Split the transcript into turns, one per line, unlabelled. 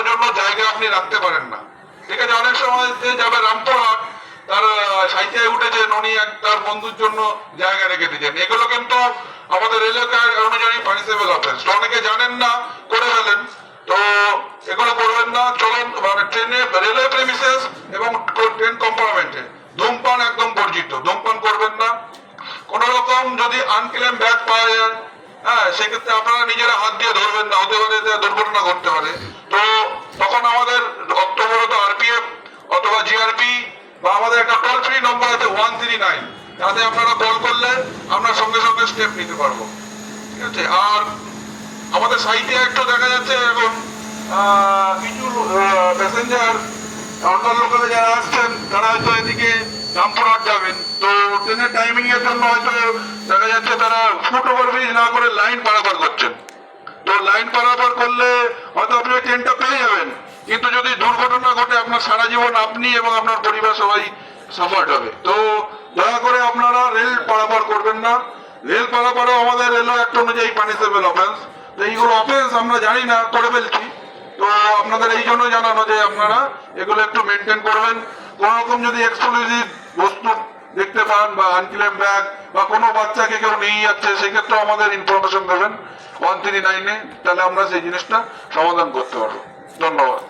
জন্য জায়গা আপনি রাখতে পারেন না। ঠিক আছে, অনেক সময় যাবে রামপুরহাট, তার সাইকেলে উঠেছে উনি তার বন্ধুর জন্য জায়গা রেখে দিয়েছেন। এগুলো কিন্তু আমাদের এলাকার অনুযায়ী পানিশেবল অফেন্স। অনেকে জানেন না, করে ফেলেন। তো এগুলো করবেন না। চলুন, মানে ট্রেনে, রেলওয়ে প্রেমিসেস এবং ট্রেন কম্পার্টমেন্টে ধূমপান একদম বর্জিত। ধূমপান করবেন না। কোন রকম যদি আনক্লেম ব্যাগ পাওয়া যায়, হ্যাঁ, সেক্ষেত্রে আপনারা নিজেরা হাত দিয়ে ধরবেন না, হতে পারে দুর্ঘটনা ঘটতে পারে। তো তখন আমাদের অক্টোবরত আরপিএফ অথবা জিআরপি বা আমাদের একটা টোল ফ্রি নম্বর আছে 139, তাতে আপনারা কল করলে আমরা সঙ্গে সঙ্গে স্টেপ নিতে পারবো। ঠিক আছে। আর আমাদের সাইটে একটু দেখা যাচ্ছে এখন কিছু প্যাসেঞ্জার অন্য লোকালে যারা আসছেন তারা হয়তো এদিকে রামপুরহাট যাবেন, তো ট্রেনের টাইমিং এর জন্য হয়তো দেখা যাচ্ছে তারা ফুট ওভার ব্রিজ না করে লাইন পারাপার করছেন। তো লাইন পারাপার করলে হয়তো আপনি ট্রেনটা পেয়ে যাবেন, কিন্তু যদি দুর্ঘটনা ঘটে আপনার সারা জীবন আপনি এবং আপনার পরিবার সবাই সাফার্ড হবে। তো দয়া করে আপনারা রেল পারাপার করবেন না। রেল পারাপারও আমাদের রেলওয়ে অ্যাক্ট অনুযায়ী পানিশেবল অফেন্স। তো এইগুলো অফেন্স আমরা জানি না, করে ফেলছি। তো আপনাদের এই জন্য জানানো যে আপনারা এগুলো একটু মেনটেন করবেন। কোন রকম যদি এক্সক্লুসিভ বস্তু দেখতে পান বা আনক্লেম ব্যাগ বা কোনো বাচ্চাকে কেউ নিয়ে যাচ্ছে, সেক্ষেত্রে আমাদের ইনফরমেশন দেবেন 139-এ, তাহলে আমরা সেই জিনিসটা সমাধান করতে পারবো। ধন্যবাদ।